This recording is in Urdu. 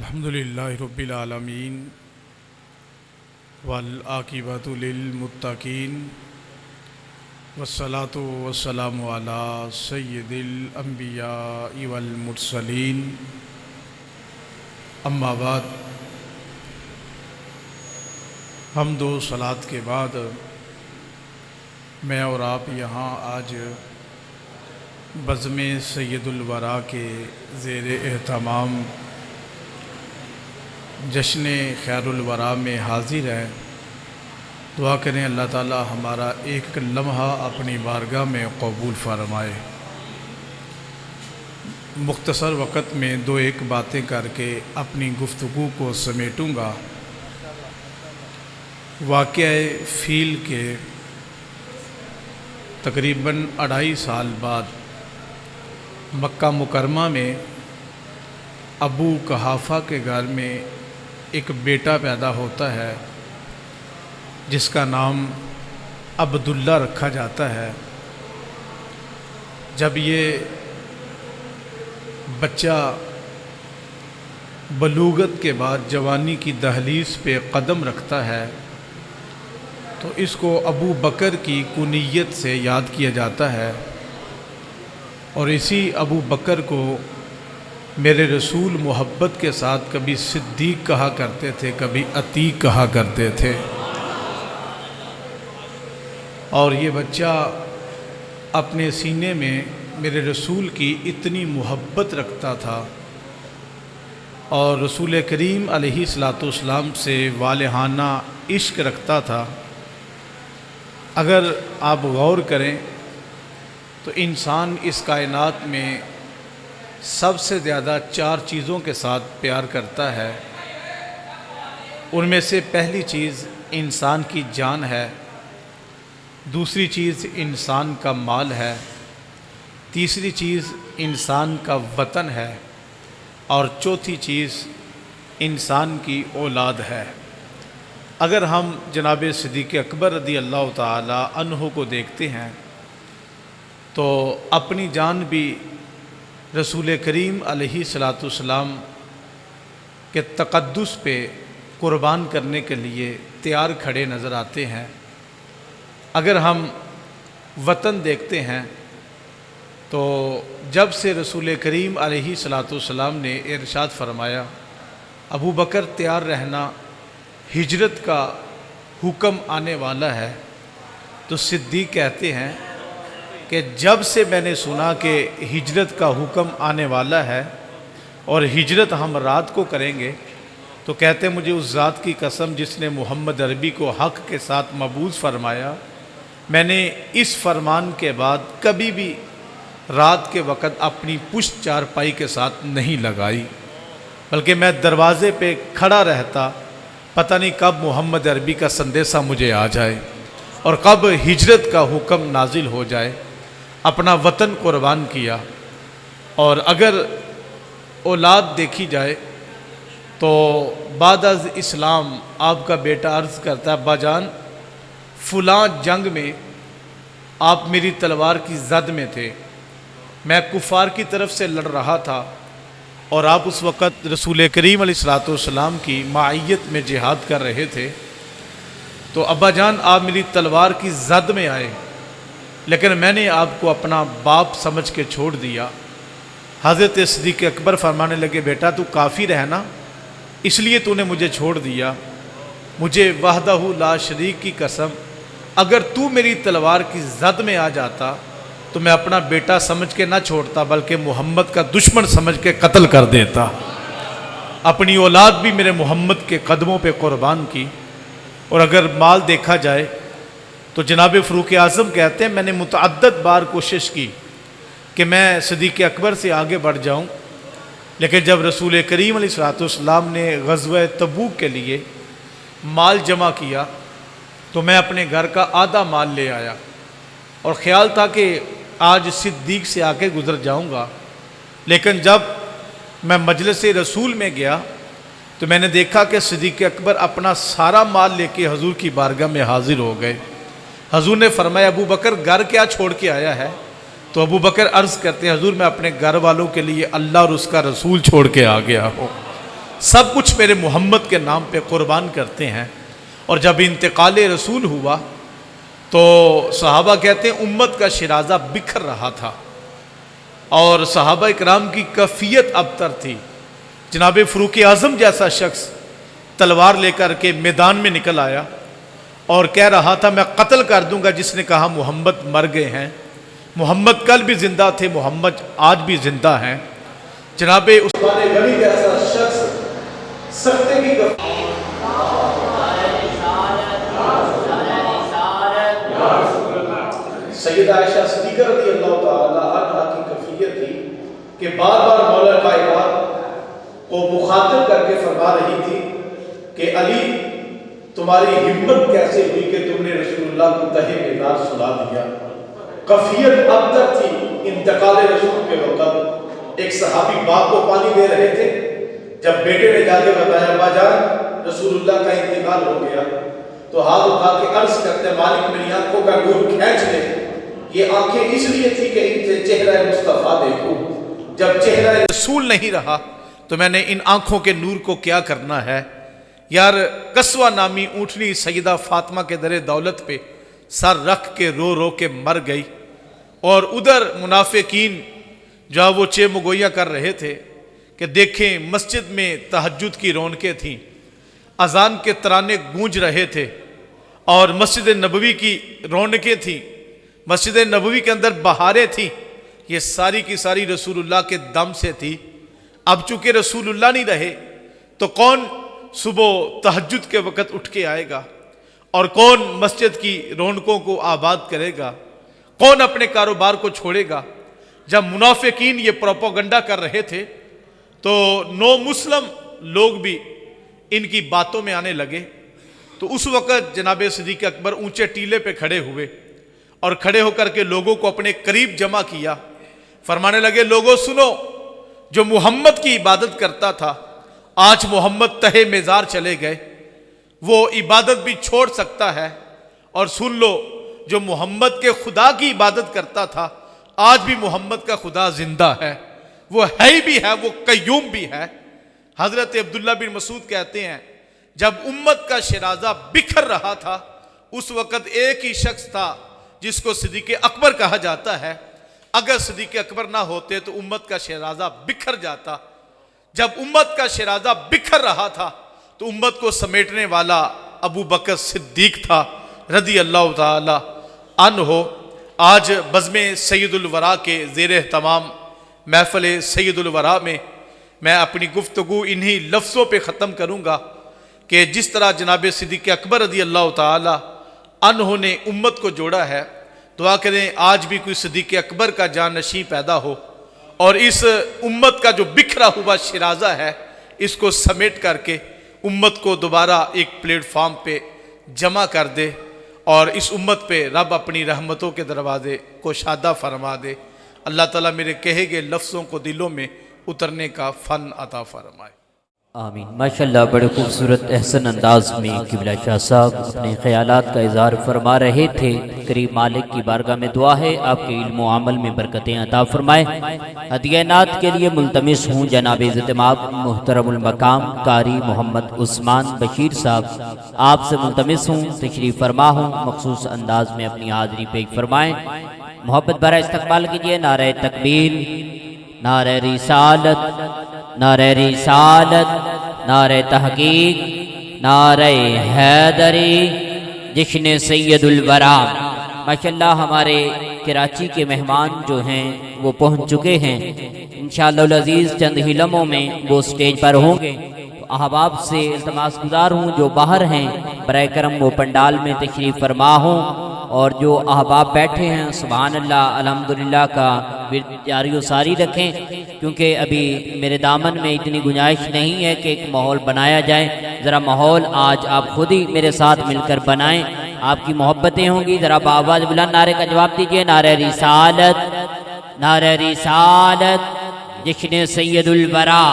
الحمدللہ رب العالمین والعاقبۃ للمتقین والصلاۃ والسلام علی سید الانبیاء والمرسلین اما بعد، حمد و صلوات کے بعد میں اور آپ یہاں آج بزم سید الورا کے زیر اہتمام جشن خیر الورا میں حاضر ہیں۔ دعا کریں اللہ تعالی ہمارا ایک لمحہ اپنی بارگاہ میں قبول فرمائے۔ مختصر وقت میں دو ایک باتیں کر کے اپنی گفتگو کو سمیٹوں گا۔ واقعہ فیل کے تقریباً 2.5 سال بعد مکہ مکرمہ میں ابو قحافہ کے گھر میں ایک بیٹا پیدا ہوتا ہے جس کا نام عبداللہ رکھا جاتا ہے۔ جب یہ بچہ بلوغت کے بعد جوانی کی دہلیز پہ قدم رکھتا ہے تو اس کو ابو بکر کی کنیت سے یاد کیا جاتا ہے، اور اسی ابو بکر کو میرے رسول محبت کے ساتھ کبھی صدیق کہا کرتے تھے، کبھی عتیق کہا کرتے تھے۔ اور یہ بچہ اپنے سینے میں میرے رسول کی اتنی محبت رکھتا تھا اور رسول کریم علیہ الصلوۃ والسلام سے والہانہ عشق رکھتا تھا۔ اگر آپ غور کریں تو انسان اس کائنات میں سب سے زیادہ 4 چیزوں کے ساتھ پیار کرتا ہے۔ ان میں سے پہلی چیز انسان کی جان ہے، دوسری چیز انسان کا مال ہے، تیسری چیز انسان کا وطن ہے، اور چوتھی چیز انسان کی اولاد ہے۔ اگر ہم جناب صدیق اکبر رضی اللہ تعالی عنہ کو دیکھتے ہیں تو اپنی جان بھی رسول کریم علیہ الصلوۃ والسلام کے تقدس پہ قربان کرنے کے لیے تیار کھڑے نظر آتے ہیں۔ اگر ہم وطن دیکھتے ہیں تو جب سے رسول کریم علیہ الصلوۃ والسلام نے ارشاد فرمایا ابو بکر تیار رہنا، ہجرت کا حکم آنے والا ہے، تو صدیق کہتے ہیں کہ جب سے میں نے سنا کہ ہجرت کا حکم آنے والا ہے اور ہجرت ہم رات کو کریں گے، تو کہتے ہیں مجھے اس ذات کی قسم جس نے محمد عربی کو حق کے ساتھ مبعوث فرمایا، میں نے اس فرمان کے بعد کبھی بھی رات کے وقت اپنی پشت چارپائی کے ساتھ نہیں لگائی، بلکہ میں دروازے پہ کھڑا رہتا، پتہ نہیں کب محمد عربی کا سندیسہ مجھے آ جائے اور کب ہجرت کا حکم نازل ہو جائے۔ اپنا وطن قربان کیا۔ اور اگر اولاد دیکھی جائے تو بعد از اسلام آپ کا بیٹا عرض کرتا ہے ابا جان فلاں جنگ میں آپ میری تلوار کی زد میں تھے، میں کفار کی طرف سے لڑ رہا تھا اور آپ اس وقت رسول کریم علیہ الصلوۃ والسلام کی معیت میں جہاد کر رہے تھے، تو ابا جان آپ میری تلوار کی زد میں آئے لیکن میں نے آپ کو اپنا باپ سمجھ کے چھوڑ دیا۔ حضرت صدیق اکبر فرمانے لگے بیٹا تو کافر ہے نا، اس لیے تو نے مجھے چھوڑ دیا، مجھے وحدہ لا شریک کی قسم اگر تو میری تلوار کی زد میں آ جاتا تو میں اپنا بیٹا سمجھ کے نہ چھوڑتا بلکہ محمد کا دشمن سمجھ کے قتل کر دیتا۔ اپنی اولاد بھی میرے محمد کے قدموں پہ قربان کی۔ اور اگر مال دیکھا جائے تو جناب فاروق اعظم کہتے ہیں میں نے متعدد بار کوشش کی کہ میں صدیق اکبر سے آگے بڑھ جاؤں، لیکن جب رسول کریم علیہ الصلوۃ والسلام نے غزوہ تبوک کے لیے مال جمع کیا تو میں اپنے گھر کا آدھا مال لے آیا اور خیال تھا کہ آج صدیق سے آگے گزر جاؤں گا، لیکن جب میں مجلس رسول میں گیا تو میں نے دیکھا کہ صدیق اکبر اپنا سارا مال لے کے حضور کی بارگاہ میں حاضر ہو گئے۔ حضور نے فرمایا ابو بکر گھر کیا چھوڑ کے آیا ہے؟ تو ابو بکر عرض کرتے ہیں حضور میں اپنے گھر والوں کے لیے اللہ اور اس کا رسول چھوڑ کے آ گیا ہوں۔ سب کچھ میرے محمد کے نام پہ قربان کرتے ہیں۔ اور جب انتقال رسول ہوا تو صحابہ کہتے ہیں امت کا شرازہ بکھر رہا تھا اور صحابہ اکرام کی کیفیت ابتر تھی۔ جناب فاروق اعظم جیسا شخص تلوار لے کر کے میدان میں نکل آیا اور کہہ رہا تھا میں قتل کر دوں گا جس نے کہا محمد مر گئے ہیں، محمد کل بھی زندہ تھے، محمد آج بھی زندہ ہیں۔ جناب عثمان غنی جیسا شخص سختے کی سیدہ عائشہ صدیقہ رضی اللہ تعالی عنہا کی کیفیت تھی کہ بار بار مولا کائنات کو مخاطب کر کے فرما رہی تھی کہ علی تمہاری ہمت کیسے ہوئی کہ تم نے رسول اللہ کو تہہ میدان سلا دیا۔ کیفیت اب تک تھی انتقال رسول کے وقت۔ ایک صحابی باپ کو پانی دے رہے تھے، جب بیٹے نے جا کے بتایا ابا جان رسول اللہ کا انتقال ہو گیا تو ہاتھ اٹھا کے عرض کرتے مالک میری آنکھوں کا نور کھینچ لے۔ یہ آنکھیں اس لیے تھی کہ ان سے چہرہ مصطفیٰ دیکھوں، جب چہرہ رسول نہیں رہا تو میں نے ان آنکھوں کے نور کو کیا کرنا ہے۔ یار قصوہ نامی اونٹنی سیدہ فاطمہ کے در دولت پہ سر رکھ کے رو رو کے مر گئی، اور ادھر منافقین جہاں وہ چیمگوئیاں کر رہے تھے کہ دیکھیں مسجد میں تہجد کی رونقیں تھیں، اذان کے ترانے گونج رہے تھے اور مسجد نبوی کی رونقیں تھیں، مسجد نبوی کے اندر بہاریں تھیں، یہ ساری کی ساری رسول اللہ کے دم سے تھی۔ اب چونکہ رسول اللہ نہیں رہے تو کون صبح تہجد کے وقت اٹھ کے آئے گا اور کون مسجد کی رونقوں کو آباد کرے گا، کون اپنے کاروبار کو چھوڑے گا۔ جب منافقین یہ پروپیگنڈا کر رہے تھے تو نو مسلم لوگ بھی ان کی باتوں میں آنے لگے، تو اس وقت جناب صدیق اکبر اونچے ٹیلے پہ کھڑے ہوئے اور کھڑے ہو کر کے لوگوں کو اپنے قریب جمع کیا، فرمانے لگے لوگوں سنو، جو محمد کی عبادت کرتا تھا آج محمد تہے میزار چلے گئے، وہ عبادت بھی چھوڑ سکتا ہے، اور سن لو جو محمد کے خدا کی عبادت کرتا تھا آج بھی محمد کا خدا زندہ ہے، وہ ہے بھی ہے، وہ قیوم بھی ہے۔ حضرت عبداللہ بن مسعود کہتے ہیں جب امت کا شرازہ بکھر رہا تھا اس وقت ایک ہی شخص تھا جس کو صدیق اکبر کہا جاتا ہے، اگر صدیق اکبر نہ ہوتے تو امت کا شرازہ بکھر جاتا۔ جب امت کا شرازہ بکھر رہا تھا تو امت کو سمیٹنے والا ابو بکر صدیق تھا رضی اللہ تعالی عنہ۔ آج بزم سید الورا کے زیر اہتمام محفل سید الورا میں میں اپنی گفتگو انہی لفظوں پہ ختم کروں گا کہ جس طرح جناب صدیق اکبر رضی اللہ تعالی عنہ نے امت کو جوڑا ہے، دعا کریں آج بھی کوئی صدیق اکبر کا جانشین پیدا ہو اور اس امت کا جو بکھرا ہوا شرازہ ہے اس کو سمیٹ کر کے امت کو دوبارہ ایک پلیٹ فارم پہ جمع کر دے، اور اس امت پہ رب اپنی رحمتوں کے دروازے کو شادہ فرما دے۔ اللہ تعالیٰ میرے کہے گئے لفظوں کو دلوں میں اترنے کا فن عطا فرمائے۔ آمین۔ ماشاءاللہ بڑے خوبصورت احسن انداز میں قبلہ شاہ صاحب اپنے خیالات کا اظہار فرما رہے تھے۔ کریم مالک کی بارگاہ میں دعا ہے آپ کے علم و عمل میں برکتیں عطا فرمائے۔ ہدیہ نعت کے لیے ملتمس ہوں جناب عزتمآب محترم المقام قاری محمد عثمان بشیر صاحب، آپ سے ملتمس ہوں تشریف فرما ہوں مخصوص انداز میں اپنی حاضری پیش فرمائیں۔ محبت برا استقبال کیجئے۔ نعرہ تکبیر، نعرہ رسالت، نعرہ رسالت، نعرہ تحقیق، نعرہ حیدری، جشن سید الورا۔ ماشاءاللہ ہمارے کراچی کے مہمان جو ہیں وہ پہنچ چکے ہیں، انشاءاللہ العزیز چند ہی لمحوں میں وہ سٹیج پر ہوں گے۔ تو احباب سے التماس گزار ہوں جو باہر ہیں برائے کرم وہ پنڈال میں تشریف فرما ہوں، اور جو احباب بیٹھے ہیں سبحان اللہ الحمدللہ کا جاری و ساری رکھیں، کیونکہ ابھی میرے دامن میں اتنی گنجائش نہیں ہے کہ ایک ماحول بنایا جائے۔ ذرا ماحول آج آپ خود ہی میرے ساتھ مل کر بنائیں، آپ کی محبتیں ہوں گی۔ ذرا بآواز بلند نعرے کا جواب دیجئے۔ نعرہ رسالت، نعرہ رسالت، جشن سید الورا۔